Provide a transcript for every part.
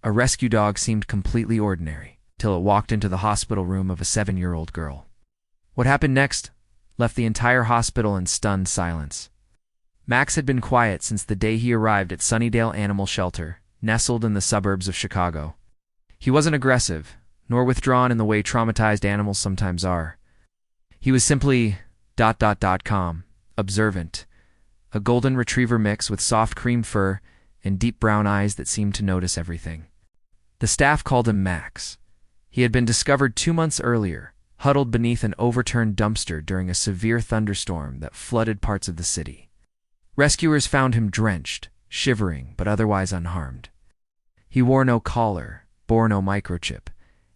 A rescue dog seemed completely ordinary, till it walked into the hospital room of a 7-year-old girl. What happened next left the entire hospital in stunned silence. Max had been quiet since the day he arrived at Sunnydale Animal Shelter, nestled in the suburbs of Chicago. He wasn't aggressive, nor withdrawn in the way traumatized animals sometimes are. He was simply ... calm, observant, a golden retriever mix with soft cream fur and deep brown eyes that seemed to notice everything. The staff called him Max. He had been discovered 2 months earlier, huddled beneath an overturned dumpster during a severe thunderstorm that flooded parts of the city. Rescuers found him drenched, shivering, but otherwise unharmed. He wore no collar, bore no microchip,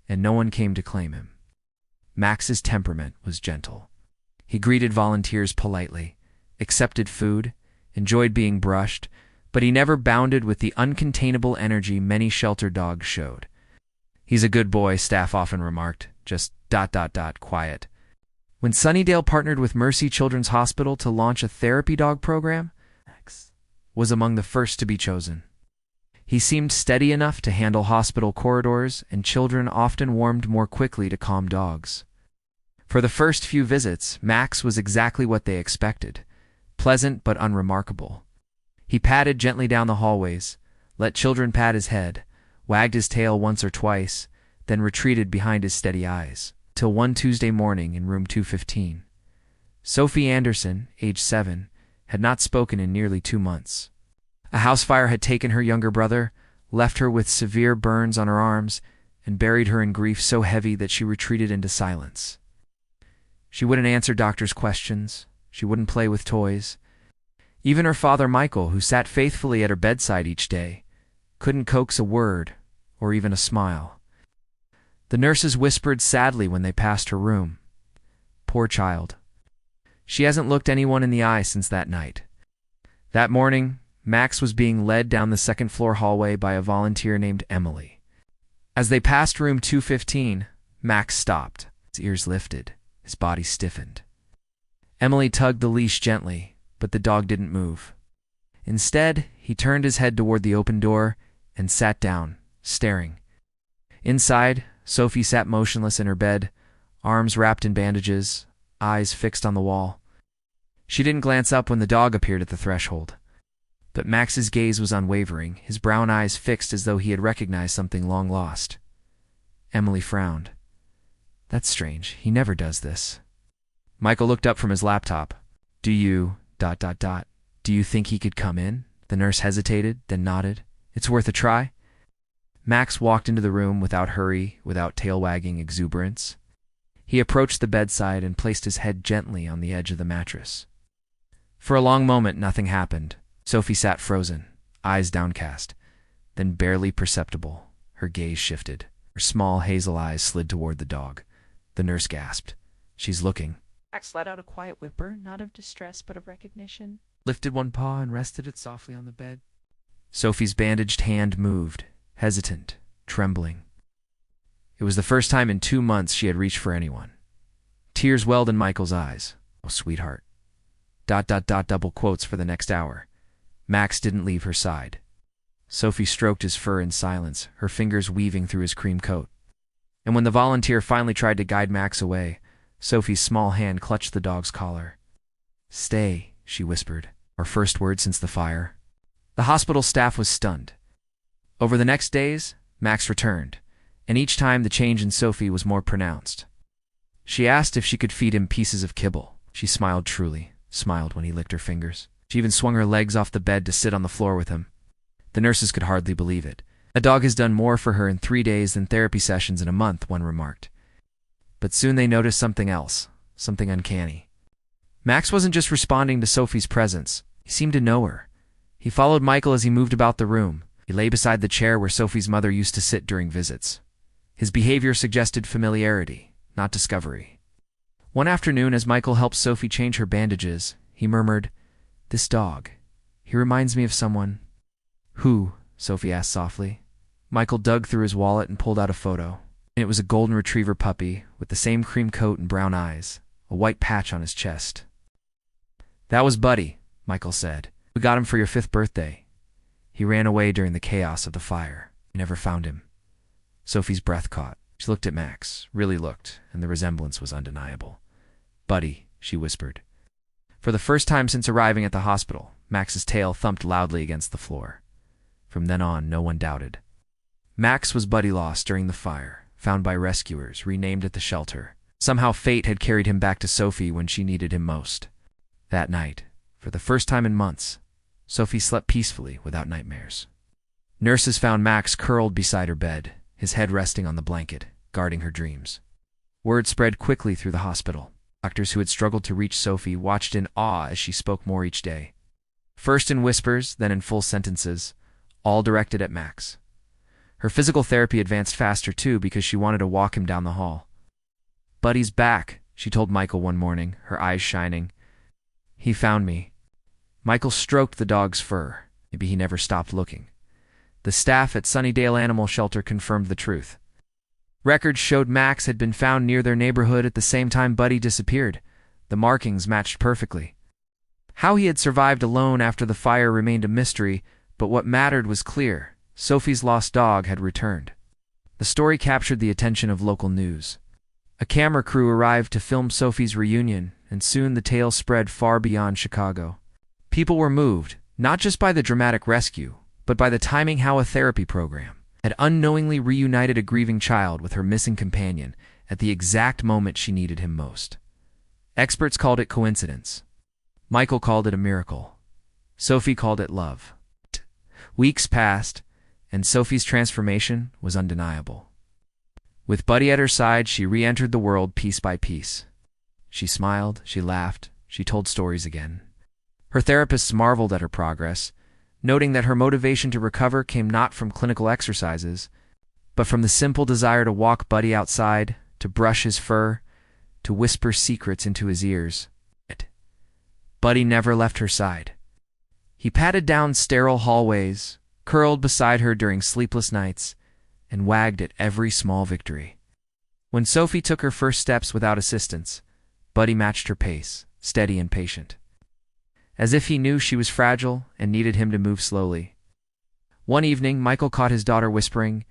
and no one came to claim him. Max's temperament was gentle. He greeted volunteers politely, accepted food, enjoyed being brushed, but he never bounded with the uncontainable energy many shelter dogs showed. "He's a good boy," staff often remarked, just ... quiet. When Sunnydale partnered with Mercy Children's Hospital to launch a therapy dog program, Max was among the first to be chosen. He seemed steady enough to handle hospital corridors, and children often warmed more quickly to calm dogs. For the first few visits, Max was exactly what they expected, pleasant but unremarkable. He padded gently down the hallways, let children pat his head, wagged his tail once or twice, then retreated behind his steady eyes, till one Tuesday morning in room 215. Sophie Anderson, age 7, had not spoken in nearly 2 months. A house fire had taken her younger brother, left her with severe burns on her arms, and buried her in grief so heavy that she retreated into silence. She wouldn't answer doctors' questions. She wouldn't play with toys. Even her father, Michael, who sat faithfully at her bedside each day, couldn't coax a word or even a smile. The nurses whispered sadly when they passed her room. "Poor child. She hasn't looked anyone in the eye since that night." That morning, Max was being led down the second-floor hallway by a volunteer named Emily. As they passed room 215, Max stopped. His ears lifted, his body stiffened. Emily tugged the leash gently, but the dog didn't move. Instead, he turned his head toward the open door and sat down, staring. Inside, Sophie sat motionless in her bed, arms wrapped in bandages, eyes fixed on the wall. She didn't glance up when the dog appeared at the threshold. But Max's gaze was unwavering, his brown eyes fixed as though he had recognized something long lost. Emily frowned. "That's strange. He never does this." Michael looked up from his laptop. Do you... Do you think he could come in?" The nurse hesitated, then nodded. "It's worth a try." Max walked into the room without hurry, without tail-wagging exuberance. He approached the bedside and placed his head gently on the edge of the mattress. For a long moment, nothing happened. Sophie sat frozen, eyes downcast. Then, barely perceptible, her gaze shifted. Her small hazel eyes slid toward the dog. The nurse gasped. "She's looking." Max let out a quiet whimper, not of distress but of recognition. Lifted one paw and rested it softly on the bed. Sophie's bandaged hand moved, hesitant, trembling. It was the first time in 2 months she had reached for anyone. Tears welled in Michael's eyes. "Oh, sweetheart." ... double quotes for the next hour. Max didn't leave her side. Sophie stroked his fur in silence, her fingers weaving through his cream coat. And when the volunteer finally tried to guide Max away, Sophie's small hand clutched the dog's collar. "Stay," she whispered, her first word since the fire. The hospital staff was stunned. Over the next days, Max returned, and each time the change in Sophie was more pronounced. She asked if she could feed him pieces of kibble. She smiled truly, smiled when he licked her fingers. She even swung her legs off the bed to sit on the floor with him. The nurses could hardly believe it. "A dog has done more for her in 3 days than therapy sessions in a month," one remarked. But soon they noticed something else, something uncanny. Max wasn't just responding to Sophie's presence. He seemed to know her. He followed Michael as he moved about the room. He lay beside the chair where Sophie's mother used to sit during visits. His behavior suggested familiarity, not discovery. One afternoon, as Michael helped Sophie change her bandages, he murmured, "This dog, he reminds me of someone." "Who?" Sophie asked softly. Michael dug through his wallet and pulled out a photo. It was a golden retriever puppy with the same cream coat and brown eyes, a white patch on his chest. "That was Buddy," Michael said. "We got him for your 5th birthday. He ran away during the chaos of the fire." Never found him. Sophie's breath caught. She looked at Max, really looked, and the resemblance was undeniable. "Buddy," she whispered. For the first time since arriving at the hospital, Max's tail thumped loudly against the floor. From then on, no one doubted. Max was Buddy lost during the fire, found by rescuers, renamed at the shelter. Somehow fate had carried him back to Sophie when she needed him most. That night, for the first time in months, Sophie slept peacefully without nightmares. Nurses found Max curled beside her bed, his head resting on the blanket, guarding her dreams. Word spread quickly through the hospital. Doctors who had struggled to reach Sophie watched in awe as she spoke more each day. First in whispers, then in full sentences, all directed at Max. Her physical therapy advanced faster too because she wanted to walk him down the hall. "Buddy's back," she told Michael one morning, her eyes shining. "He found me." Michael stroked the dog's fur. Maybe he never stopped looking. The staff at Sunnydale Animal Shelter confirmed the truth. Records showed Max had been found near their neighborhood at the same time Buddy disappeared. The markings matched perfectly. How he had survived alone after the fire remained a mystery, but what mattered was clear. Sophie's lost dog had returned. The story captured the attention of local news. A camera crew arrived to film Sophie's reunion, and soon the tale spread far beyond Chicago. People were moved, not just by the dramatic rescue, but by the timing how a therapy program had unknowingly reunited a grieving child with her missing companion at the exact moment she needed him most. Experts called it coincidence. Michael called it a miracle. Sophie called it love. Weeks passed, and Sophie's transformation was undeniable. With Buddy at her side, she re-entered the world piece by piece. She smiled, she laughed, she told stories again. Her therapists marveled at her progress, noting that her motivation to recover came not from clinical exercises, but from the simple desire to walk Buddy outside, to brush his fur, to whisper secrets into his ears. Buddy never left her side. He padded down sterile hallways, curled beside her during sleepless nights, and wagged at every small victory. When Sophie took her first steps without assistance, Buddy matched her pace, steady and patient. As if he knew she was fragile and needed him to move slowly. One evening, Michael caught his daughter whispering,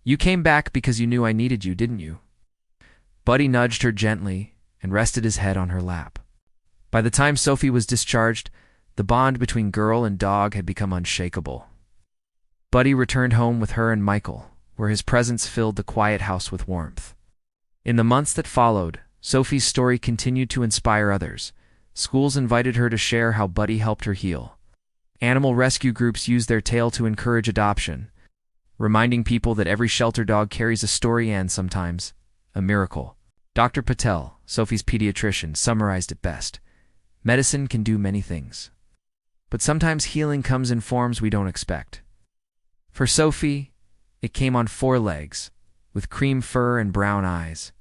"You came back because you knew I needed you, didn't you?" Buddy nudged her gently and rested his head on her lap. By the time Sophie was discharged, the bond between girl and dog had become unshakable. Buddy returned home with her and Michael, where his presence filled the quiet house with warmth. In the months that followed, Sophie's story continued to inspire others. Schools invited her to share how Buddy helped her heal. Animal rescue groups used their tale to encourage adoption, reminding people that every shelter dog carries a story and, sometimes, a miracle. Dr. Patel, Sophie's pediatrician, summarized it best. Medicine can do many things, but sometimes healing comes in forms we don't expect. For Sophie, it came on 4 legs, with cream fur and brown eyes.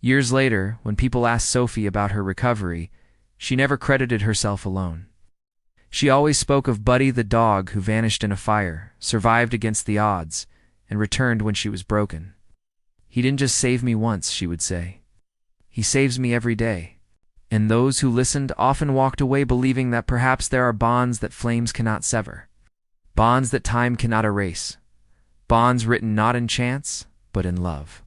Years later, when people asked Sophie about her recovery, she never credited herself alone. She always spoke of Buddy the dog who vanished in a fire, survived against the odds, and returned when she was broken. "He didn't just save me once," she would say. "He saves me every day." And those who listened often walked away believing that perhaps there are bonds that flames cannot sever, bonds that time cannot erase, bonds written not in chance, but in love.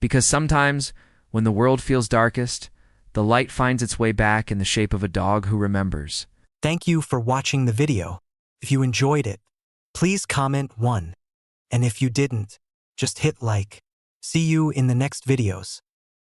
Because sometimes, when the world feels darkest, the light finds its way back in the shape of a dog who remembers. Thank you for watching the video. If you enjoyed it, please comment 1. And if you didn't, just hit like. See you in the next videos.